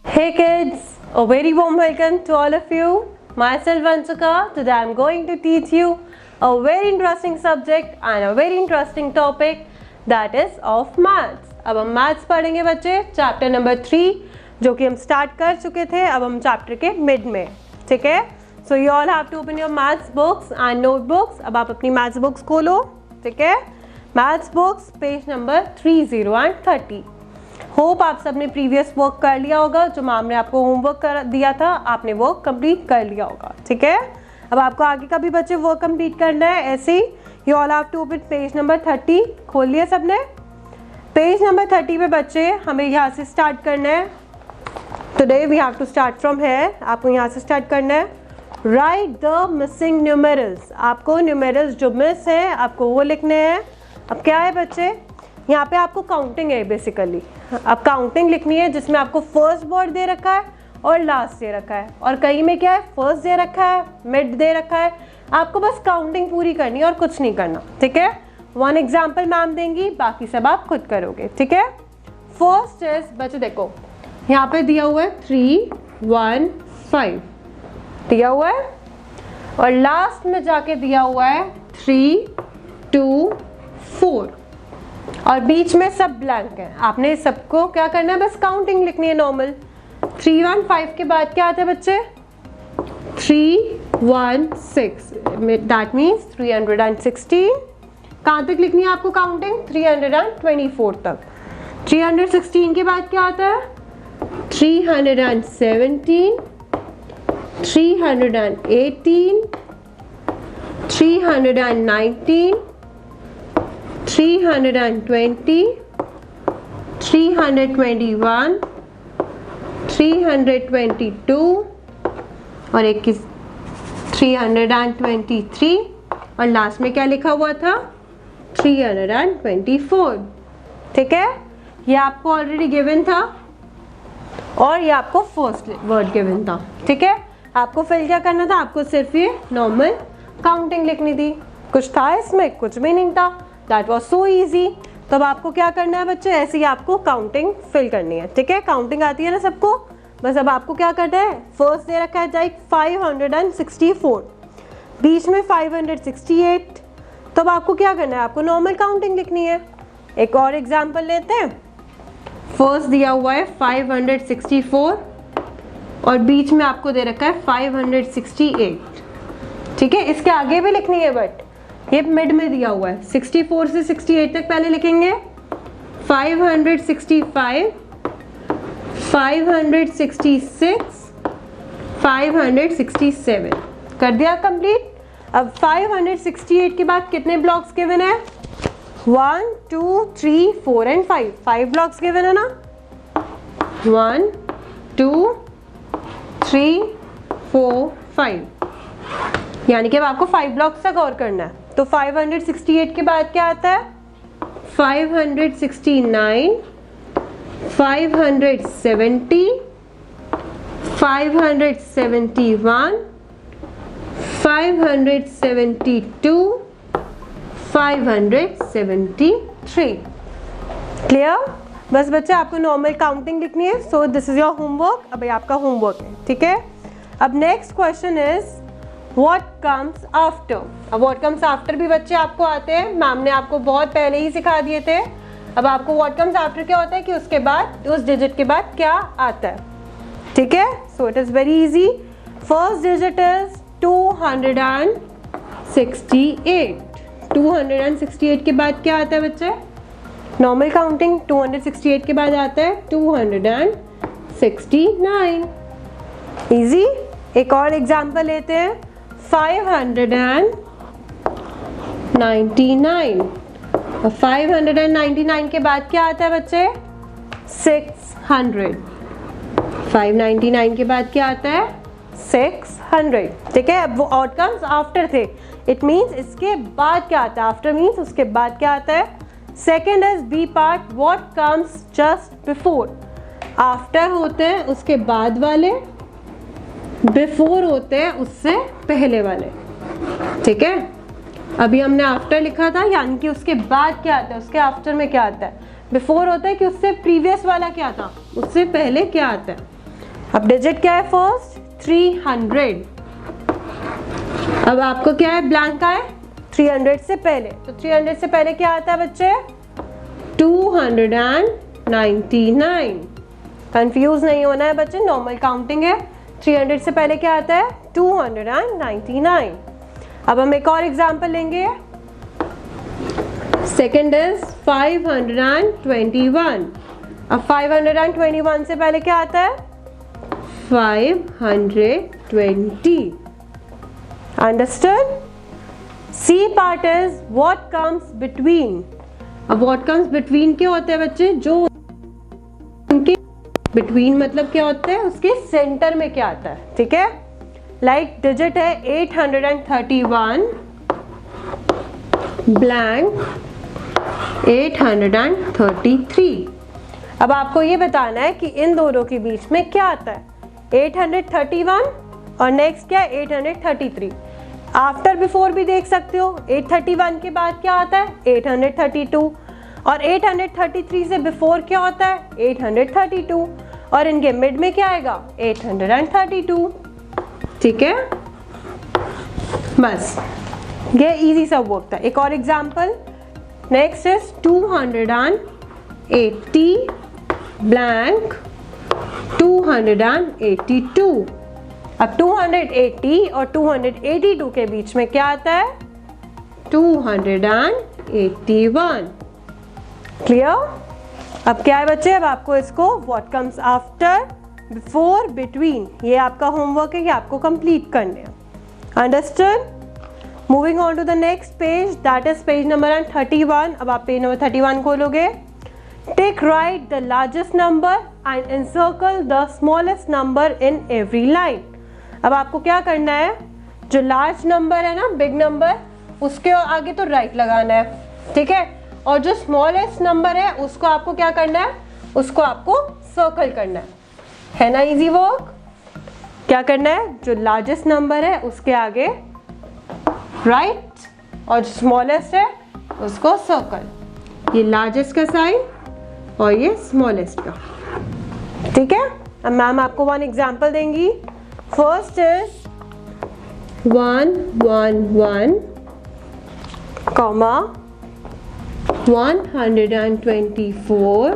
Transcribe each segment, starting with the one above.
Hey kids, a very warm welcome to all of you. Myself Vanchika. Today I am going to teach you a very interesting subject and a very interesting topic, that is of maths. अब हम maths पढ़ेंगे बच्चे, chapter number 3 जो कि हम start कर चुके थे. अब हम चैप्टर के मिड में, ठीक है. So you all have to open your maths books and notebooks. अब आप अपनी मैथ्स बुक्स खोलो, ठीक है. Maths books page number 30 and 30. Hope आप सबने प्रीवियस वर्क कर लिया होगा. जो मैम ने आपको होमवर्क कर दिया था आपने वो कंप्लीट कर लिया होगा, ठीक है. अब आपको आगे का भी बच्चे वर्क कंप्लीट करना है. ऐसे ही you all have to open page number 30. खोल लिया सबने. पेज नंबर 30 पे बच्चे हमें यहाँ से स्टार्ट करना है. Today we have to start from here. आपको यहाँ से स्टार्ट करना है. Right the missing numerals. आपको न्यूमेरल्स जो मिस है आपको वो लिखने हैं. अब क्या है बच्चे, यहाँ पे आपको काउंटिंग है बेसिकली. अब काउंटिंग लिखनी है जिसमें आपको फर्स्ट वर्ड दे रखा है और लास्ट दे रखा है, और कहीं में क्या है फर्स्ट दे रखा है, मिड दे रखा है. आपको बस काउंटिंग पूरी करनी है और कुछ नहीं करना, ठीक है. वन एग्जाम्पल मैम देंगी, बाकी सब आप खुद करोगे, ठीक है. फर्स्ट इज बच्चे देखो यहाँ पे दिया हुआ है 3 1 5 दिया हुआ है, और लास्ट में जाके दिया हुआ है 3 2 4, और बीच में सब ब्लैंक है. आपने सबको क्या करना है, बस काउंटिंग लिखनी है नॉर्मल. 3 1 5 के बाद क्या आता है बच्चे, 3 1 6, दैट मीन्स 316. कहाँ तक लिखनी है आपको काउंटिंग, 324 तक. 316 के बाद क्या आता है, 317 318 319 320 321 322 और 323, और लास्ट में क्या लिखा हुआ था 324, ठीक है. ये आपको ऑलरेडी गिवन था और ये आपको फर्स्ट वर्ड गिवन था, ठीक है. आपको फिल क्या करना था, आपको सिर्फ ये नॉर्मल काउंटिंग लिखनी थी. कुछ था इसमें, कुछ भी नहीं था. That was so easy. तो अब आपको क्या करना है बच्चे, ऐसे ही आपको काउंटिंग फिल करनी है, ठीक है. काउंटिंग आती है ना सबको. बस अब आपको क्या करना है, फर्स्ट दे रखा है लाइक 564, बीच में 568. तो अब आपको क्या करना है, आपको नॉर्मल काउंटिंग लिखनी है. एक और एग्जाम्पल लेते हैं. फर्स्ट दिया हुआ है 564 और बीच में आपको दे रखा है 568, ठीक है. इसके आगे भी लिखनी है बट ये मिड में दिया हुआ है. 64 से 68 तक पहले लिखेंगे. 565 566 567 कर दिया कंप्लीट. अब 568 के बाद कितने ब्लॉक्स गिवन है, 1 2 3 4 एंड 5. 5 ब्लॉक्स गिवन है ना, 1 2 3 4 5, यानी कि अब आपको 5 ब्लॉक्स तक और करना है. तो 568 के बाद क्या आता है, 569 570 571 572 573. क्लियर. बस बच्चे आपको नॉर्मल काउंटिंग लिखनी है. So this is your homework. अब ये आपका होमवर्क है, ठीक है. अब next question is what comes after. अब व्हाट कम्स आफ्टर भी बच्चे आपको आते हैं, मैम ने आपको बहुत पहले ही सिखा दिए थे. अब आपको व्हाट कम्स आफ्टर क्या होता है कि उसके बाद उस डिजिट के बाद क्या आता है, ठीक है. So it is very easy. First digit is 268. 268 के बाद क्या आता है बच्चे, नॉर्मल काउंटिंग. 268 के बाद आता है 269. इजी. एक और एग्जांपल लेते हैं. 599. और 599 के बाद क्या आता है बच्चे, 600. 599 के बाद क्या आता है, 600, ठीक है. अब वो आउटकम्स आफ्टर थे, इट मीन्स इसके बाद क्या आता है, आफ्टर मीन्स उसके बाद क्या आता है. Second is B part. What comes just before. After होते हैं उसके बाद वाले, बिफोर होते हैं उससे पहले वाले, ठीक है. अभी हमने आफ्टर लिखा था, यानी कि उसके बाद क्या आता है, उसके आफ्टर में क्या आता है. बिफोर होता है कि उससे प्रीवियस वाला क्या था, उससे पहले क्या आता है. अब डिजिट क्या है फर्स्ट 300, अब आपको क्या है ब्लैंक का है 300 से पहले, तो 300 से पहले क्या आता है बच्चे 299। कंफ्यूज नहीं होना है बच्चे, नॉर्मल काउंटिंग है। 300 से पहले क्या आता है 299। अब हम एक और एग्जांपल लेंगे, सेकंड इज 521। अब 521 से पहले क्या आता है 520। Understood? C part is what comes between. अब व्हाट कम्स बिटवीन क्या होता है बच्चे, जो उनके बिटवीन मतलब क्या होता है उसके सेंटर में क्या आता है, ठीक है। लाइक डिजिट है 831 ब्लैंक 833। अब आपको ये बताना है कि इन दोनों के बीच में क्या आता है 831 और नेक्स्ट क्या है 833। आफ्टर बिफोर भी देख सकते हो, 831 के बाद क्या आता है 832 और 833 से बिफोर क्या होता है 832 और इनके मिड में क्या आएगा 832, ठीक है। बस ये इजी सा वर्क था। एक और एग्जांपल, नेक्स्ट इज 280 ब्लैंक 282। अब 280 और 282 के बीच में क्या आता है 281। क्लियर? अब क्या है बच्चे, अब आपको इसको what comes after before between, ये आपका होमवर्क है, ये आपको कंप्लीट करने हैं। Understood? Moving on to the next page, that is page number 31। अब आप पेज नंबर 31 खोलोगे। Take right the largest number and encircle the smallest number in every line. अब आपको क्या करना है, जो लार्ज नंबर है ना बिग नंबर, उसके आगे तो राइट लगाना है, ठीक है, और जो स्मॉलेस्ट नंबर है उसको आपको क्या करना है, उसको आपको सर्कल करना है ना। Easy work. क्या करना है, जो लार्जेस्ट नंबर है उसके आगे राइट और जो स्मॉलेस्ट है उसको सर्कल। ये लार्जेस्ट का साइन और ये स्मॉलेस्ट का, ठीक है। अब मैम आपको वन एग्जांपल देंगी। First is 111 comma 124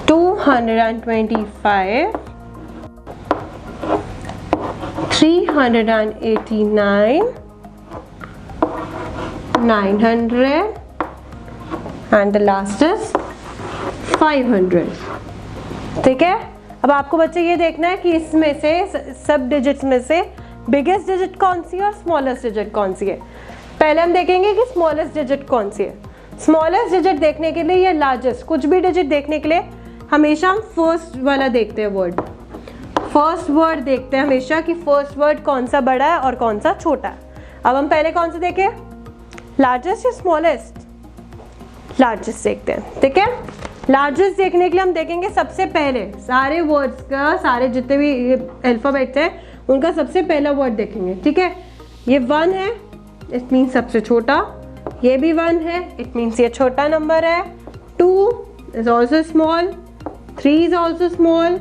225 389 900 and the last is 500, ठीक है। अब आपको बच्चे ये देखना है कि इसमें से सब डिजिट्स में से बिगेस्ट डिजिट कौन सी है और स्मॉलेस्ट डिजिट कौन सी है। पहले हम देखेंगे कि स्मॉलेस्ट डिजिट कौन सी है। स्मॉलेस्ट डिजिट देखने के लिए या लार्जेस्ट कुछ भी डिजिट देखने के लिए हमेशा हम फर्स्ट वाला देखते हैं, वर्ड फर्स्ट वर्ड देखते हैं हमेशा कि फर्स्ट वर्ड कौन सा बड़ा है और कौन सा छोटा है। अब हम पहले कौन सा देखें, लार्जेस्ट या स्मॉलेस्ट? लार्जेस्ट देखते हैं, ठीक है। लार्जेस्ट देखने के लिए हम देखेंगे सबसे पहले सारे वर्ड्स का, सारे जितने भी अल्फाबेट्स हैं उनका सबसे पहला वर्ड देखेंगे, ठीक है। ये 1 है, इट मीन्स सबसे छोटा। ये भी 1 है, इट मीन्स ये छोटा नंबर है। 2 is also small, 3 is also small,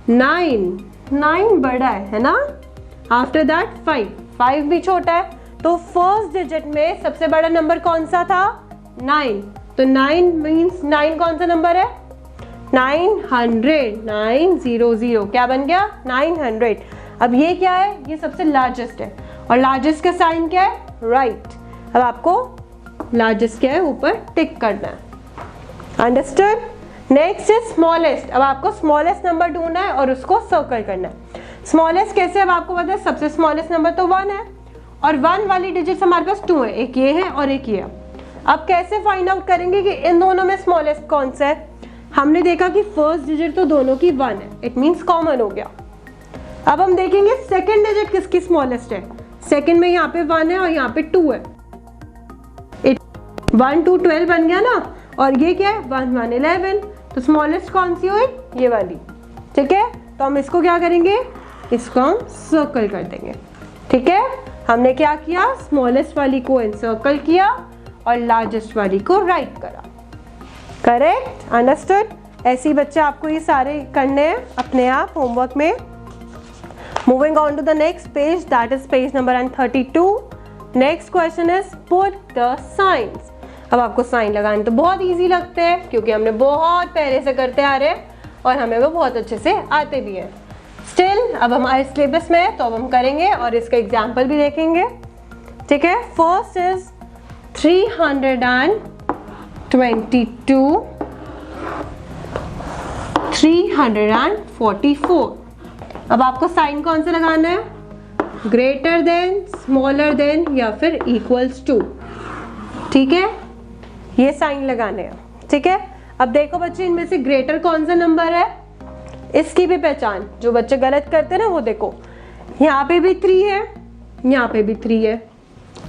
9 बड़ा है ना। आफ्टर दैट 5 भी छोटा है। तो फर्स्ट डिजिट में सबसे बड़ा नंबर कौन सा था 9, तो 9 मीन्स 9 कौन सा नंबर है 900, 900 क्या बन गया 900। अब ये क्या है, ये सबसे लार्जेस्ट है और लार्जेस्ट का साइन क्या है राइट। अब आपको लार्जेस्ट क्या है ऊपर टिक करना है। अंडरस्टूड? Next is smallest. अब आपको स्मॉलेस्ट नंबर ढूंढना है और उसको सर्कल करना है। स्मॉलेस्ट कैसे, अब आपको पता है सबसे स्मॉलेस्ट नंबर तो 1 है और 1 वाली डिजिट हमारे पास 2 है, एक ये है और एक ये है। अब कैसे फाइंड आउट करेंगे कि इन दोनों में स्मॉलेस्ट कौन सा है। हमने देखा कि फर्स्ट डिजिट तो दोनों की 1 है, इट मीन्स कॉमन हो गया। अब हम देखेंगे सेकंड डिजिट किसकी स्मॉलेस्ट है। सेकंड में यहाँ पे 1 है और यहाँ पे 2 है, 1 2 12 बन गया ना। और ये क्या है 1 1 11, तो स्मॉलेस्ट कौन सी हुई ये वाली, ठीक है। तो हम इसको क्या करेंगे, इसको हम सर्कल कर देंगे, ठीक है। हमने क्या किया, स्मॉलेस्ट वाली को एनसर्कल किया और लार्जेस्ट वाली को राइट करा। करेक्ट? अंडरस्टूड? ऐसे ही बच्चे आपको ये सारे करने हैं अपने आप होमवर्क में। Moving on to the next page, that is page number 32। Next question is put the signs. अब आपको साइन लगाने तो बहुत इजी लगते हैं क्योंकि हमने बहुत पहले से करते आ रहे हैं और हमें वो बहुत अच्छे से आते भी हैं। स्टिल अब हमारे सिलेबस में है तो अब हम करेंगे और इसका एग्जाम्पल भी देखेंगे, ठीक है। First is 322, 344। अब आपको साइन कौन सा लगाना है, ग्रेटर देन, स्मॉलर देन या फिर इक्वल्स टू, ठीक है, ये साइन लगाने हैं, ठीक है। अब देखो बच्चे इनमें से ग्रेटर कौन सा नंबर है, इसकी भी पहचान, जो बच्चे गलत करते हैं ना वो देखो, यहाँ पे भी 3 है, यहाँ पे भी 3 है।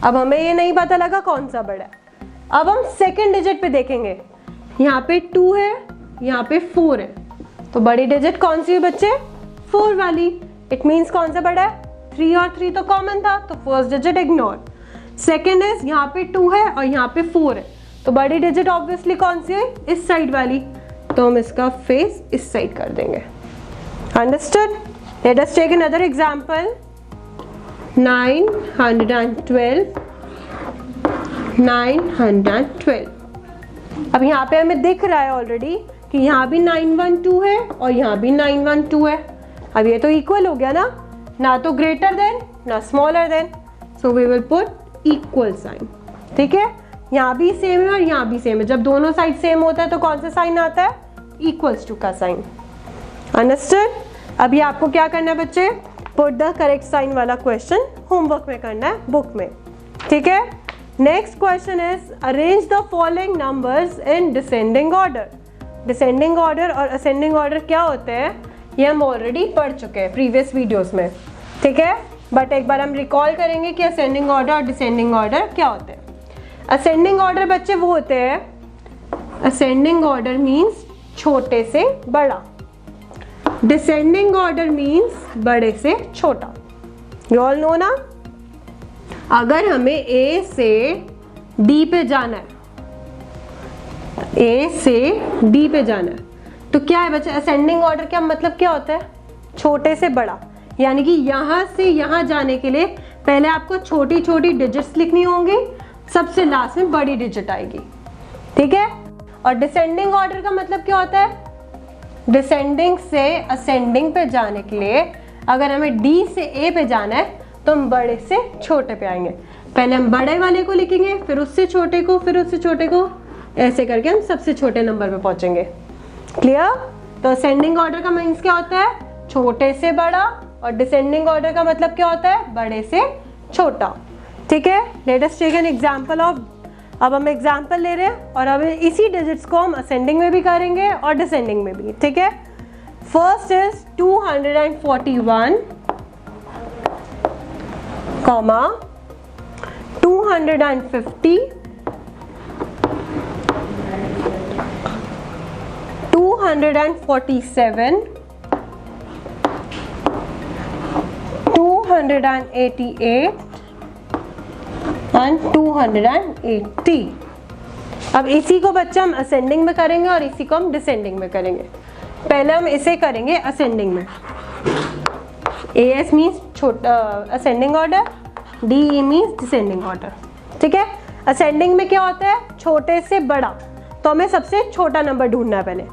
अब हमें ये नहीं पता लगा कौन सा बड़ा है। अब हम सेकंड डिजिट पे देखेंगे, यहाँ पे 2 है, यहाँ पे 4 है, तो बड़ी डिजिट कौन सी है बच्चे, 4 वाली। इट मीन्स कौन सा बड़ा है, 3 और 3 तो कॉमन था तो first digit ignore. Second is यहाँ पे 2 है और यहाँ पे 4 है, तो बड़ी डिजिट ऑब्वियसली कौन सी है, इस साइड वाली, तो हम इसका फेस इस साइड कर देंगे। Understood? Let us take another example. 912, 912। अब यहाँ पे हमें दिख रहा है ऑलरेडी कि यहाँ भी 912 है और यहाँ भी 912 है। अब ये तो इक्वल हो गया ना तो ग्रेटर देन ना smaller than, so we will put equal sign, ठीक है। यहाँ भी सेम है और यहाँ भी सेम है, जब दोनों साइड सेम होता है तो कौन सा साइन आता है, इक्वल्स टू का साइन। अंडरस्टूड? अभी आपको क्या करना है बच्चे, पुट द करेक्ट साइन वाला क्वेश्चन होमवर्क में करना है, बुक में, ठीक है। Next question is arrange the following numbers in descending order. Descending order और असेंडिंग ऑर्डर क्या होते हैं ये हम ऑलरेडी पढ़ चुके हैं प्रीवियस वीडियोस में, ठीक है, बट एक बार हम रिकॉल करेंगे कि असेंडिंग ऑर्डर और डिसेंडिंग ऑर्डर क्या होते हैं। असेंडिंग ऑर्डर बच्चे वो होते हैं, असेंडिंग ऑर्डर मीन्स छोटे से बड़ा, डिसेंडिंग ऑर्डर मीन्स बड़े से छोटा। यू ऑल नो ना, अगर हमें ए से डी पे जाना है, ए से डी पे जाना है तो क्या है बच्चे, असेंडिंग ऑर्डर क्या मतलब क्या होता है, छोटे से बड़ा, यानी कि यहां से यहां जाने के लिए पहले आपको छोटी छोटी डिजिट्स लिखनी होंगी, सबसे लास्ट में बड़ी डिजिट आएगी, ठीक है। और डिसेंडिंग ऑर्डर का मतलब क्या होता है, डिसेंडिंग से असेंडिंग पे जाने के लिए अगर हमें डी से ए पे जाना है तो हम बड़े से छोटे पे आएंगे, पहले हम बड़े वाले को लिखेंगे, फिर उससे छोटे को, फिर उससे छोटे को, ऐसे करके हम सबसे छोटे नंबर पे पहुंचेंगे। क्लियर? तो असेंडिंग ऑर्डर का मीन्स क्या होता है, छोटे से बड़ा, और डिसेंडिंग ऑर्डर का मतलब क्या होता है, बड़े से छोटा, ठीक है। Let us take an example of, अब हम एग्जांपल ले रहे हैं और अब इसी डिजिट्स को हम असेंडिंग में भी करेंगे और डिसेंडिंग में भी, ठीक है। First is 241, 250, 247, 288 and 280। अब इसी को बच्चा हम असेंडिंग में करेंगे और इसी को हम डिसेंडिंग में करेंगे। पहले हम इसे करेंगे असेंडिंग में, AS मीन्स छोटा ascending order, DE means descending order, ठीक है। असेंडिंग में क्या होता है, छोटे से बड़ा, तो हमें सबसे छोटा नंबर ढूंढना है पहले।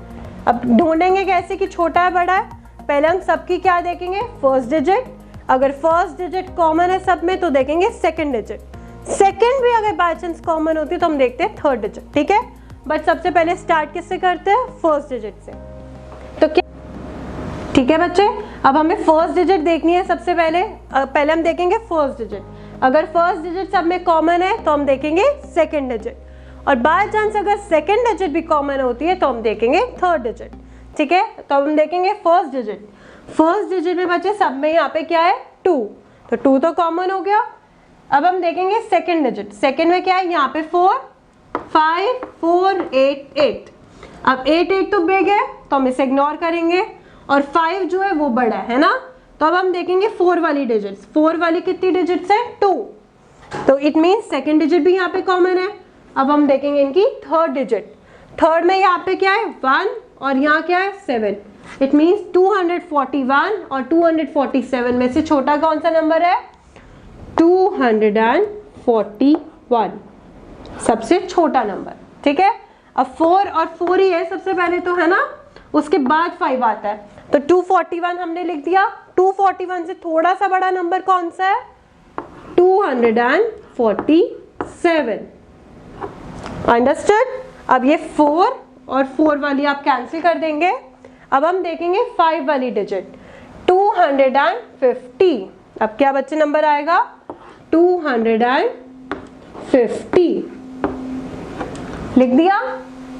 अब ढूंढेंगे कैसे कि छोटा है बड़ा है, पहले हम सबकी क्या देखेंगे, फर्स्ट डिजिट, अगर फर्स्ट डिजिट कॉमन है सब में तो देखेंगे सेकंड डिजिट, सेकंड भी अगर बाय चांस कॉमन होती है तो हम देखते हैं थर्ड डिजिट, ठीक है। बट सबसे पहले स्टार्ट किससे करते हैं, फर्स्ट डिजिट से, तो क्या, ठीक है बच्चे। अब हमें फर्स्ट डिजिट देखनी है सबसे पहले, पहले हम देखेंगे फर्स्ट डिजिट, अगर फर्स्ट डिजिट सब में कॉमन है तो हम देखेंगे सेकंड डिजिट, और बाय चांस अगर सेकंड डिजिट भी कॉमन होती है तो हम देखेंगे थर्ड डिजिट, ठीक है। तो हम देखेंगे फर्स्ट डिजिट, फर्स्ट डिजिट में बच्चे सब में यहाँ पे क्या है 2, तो 2 तो कॉमन हो गया। अब हम देखेंगे सेकंड डिजिट, सेकंड में क्या है, यहाँ पे 4, 5, 4, 8, 8। अब 8, 8 तो बिग है तो हम इसे इग्नोर करेंगे, और 5 जो है वो बड़ा है ना, तो अब हम देखेंगे 4 वाली डिजिट्स, 4 वाली कितनी डिजिट्स है, 2, तो इट मीन्स सेकंड डिजिट भी यहाँ पे कॉमन है। अब हम देखेंगे इनकी थर्ड डिजिट, थर्ड में यहाँ पे क्या है 1 और यहाँ क्या है 7, इट मीन्स 241 और 247 में से छोटा कौन सा नंबर है? 241, सबसे छोटा नंबर। ठीक है, अब 4 और 4 ही है सबसे पहले तो, है ना, उसके बाद 5 आता है, तो 241 हमने लिख दिया। 241 से थोड़ा सा बड़ा नंबर कौन सा है? 247। अंडरस्टूड? अब ये 4 और 4 वाली आप कैंसिल कर देंगे। अब हम देखेंगे 5 वाली डिजिट 250। अब क्या बच्चे नंबर आएगा? 250 लिख दिया।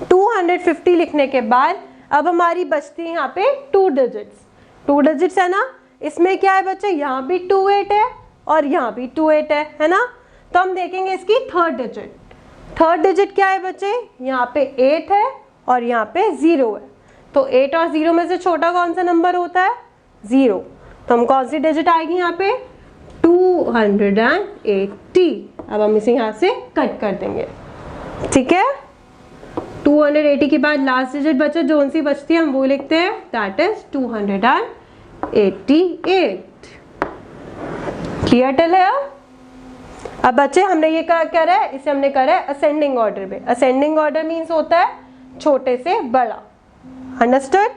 250 लिखने के बाद अब हमारी बचती है यहाँ पे 2 डिजिट्स। 2 डिजिट्स है ना, इसमें क्या है बच्चे? यहाँ भी 28 है और यहाँ भी 28 है ना। तो हम देखेंगे इसकी थर्ड डिजिट। थर्ड डिजिट क्या है बच्चे? यहाँ पे 8 है और यहाँ पे 0 है, तो 8 और 0 में से छोटा कौन सा नंबर होता है? 0। तो हम कौन सी डिजिट आएगी यहाँ पे? 280। अब हम इसे यहाँ से कट कर देंगे। ठीक है, 280 के बाद लास्ट डिजिट बचा, जो सी बचती है हम वो लिखते हैं, दैट इज 288। क्लियर टिल है? अब बच्चे हमने ये क्या करा है? इसे हमने करा है असेंडिंग ऑर्डर में। असेंडिंग ऑर्डर मीन्स होता है छोटे से बड़ा। अंडरस्टूड?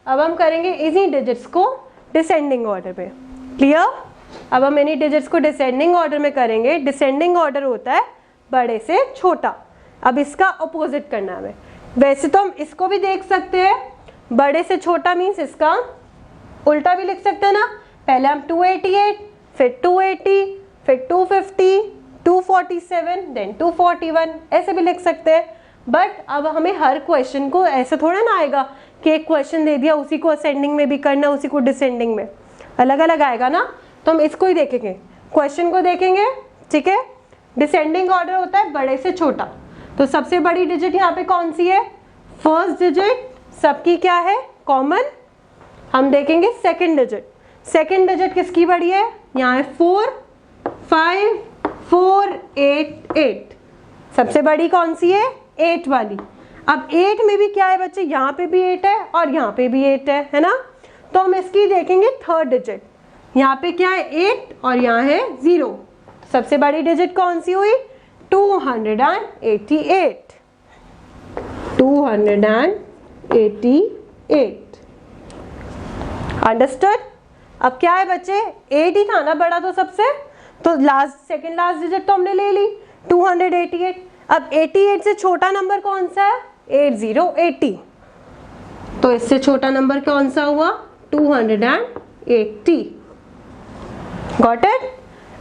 अब हम करेंगे इसी डिजिट्स को डिसेंडिंग ऑर्डर में। क्लियर? अब हम इन्हीं डिजिट्स को डिसेंडिंग ऑर्डर में करेंगे। डिसेंडिंग ऑर्डर होता है बड़े से छोटा। अब इसका अपोजिट करना है हमें। वैसे तो हम इसको भी देख सकते हैं, बड़े से छोटा मीन्स इसका उल्टा भी लिख सकते हैं ना। पहले हम 288, फिर 280, फिर 250, 247, देन 241, ऐसे भी लिख सकते हैं। बट अब हमें हर क्वेश्चन को ऐसे थोड़ा ना आएगा कि एक क्वेश्चन दे दिया उसी को असेंडिंग में भी करना, उसी को डिसेंडिंग में, अलग अलग आएगा ना। तो हम इसको ही देखेंगे, क्वेश्चन को देखेंगे। ठीक है, डिसेंडिंग ऑर्डर होता है बड़े से छोटा। तो सबसे बड़ी डिजिट यहाँ पे कौन सी है? फर्स्ट डिजिट सबकी क्या है? कॉमन। हम देखेंगे सेकंड डिजिट। सेकंड डिजिट किसकी बड़ी है? यहाँ है 4, 5, 4, 8, 8। सबसे बड़ी कौन सी है? 8 वाली। अब 8 में भी क्या है बच्चे? यहाँ पे भी 8 है और यहाँ पे भी 8 है ना। तो हम इसकी देखेंगे थर्ड डिजिट। यहाँ पे क्या है? 8 और यहाँ है 0। सबसे बड़ी डिजिट कौन सी हुई? 288। 288। अंडरस्टूड? अब क्या है बच्चे? 8 ही था ना बड़ा तो सबसे, तो सेकंड लास्ट डिजिट तो हमने ले ली 288। अब 88 से छोटा नंबर कौन सा है? 8080। तो इससे छोटा नंबर कौन सा हुआ? 280। Got it?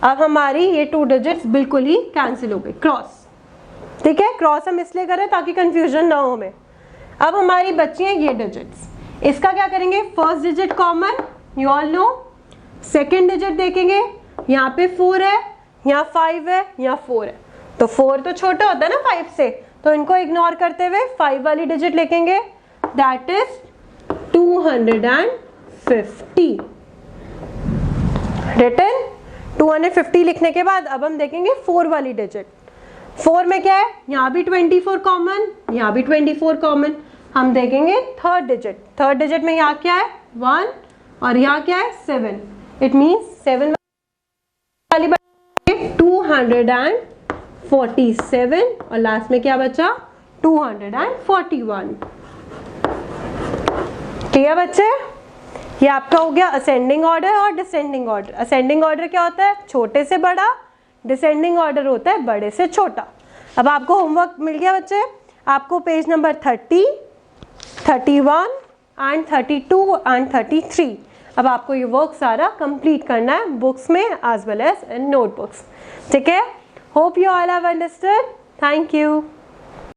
अब हमारी ये 2 डिजिट्स बिल्कुल ही कैंसिल हो गई, क्रॉस। ठीक है, क्रॉस हम इसलिए करें ताकि कंफ्यूजन ना हो हमें। अब हमारी बची हैं ये डिजिट्स। इसका क्या करेंगे? First digit common, you all know. Second digit देखेंगे, यहाँ पे 4 है, यहाँ 5 है, यहाँ 4 है। तो 4 तो छोटा होता है ना 5 से, तो इनको इग्नोर करते हुए 5 वाली डिजिट लिखेंगे, दैट इज 250। रिटन? 250 लिखने के बाद अब हम देखेंगे 4 वाली डिजिट। 4 में क्या है? यहाँ भी 24 कॉमन, यहाँ भी 24 कॉमन। हम देखेंगे थर्ड डिजिट। थर्ड डिजिट में यहाँ क्या है? 1 और यहाँ क्या है? 7। इट मीन्स 7 वाली 247 और लास्ट में क्या बचा? 241। क्लियर बच्चे? ये आपका हो गया असेंडिंग ऑर्डर और डिसेंडिंग ऑर्डर। असेंडिंग ऑर्डर क्या होता है? छोटे से बड़ा। डिसेंडिंग ऑर्डर होता है बड़े से छोटा। अब आपको होमवर्क मिल गया बच्चे। आपको पेज नंबर 30, 31 एंड 32 एंड 33, अब आपको ये वर्क सारा कंप्लीट करना है बुक्स में as well as in notebooks. ठीक है, hope you all have understood. Thank you.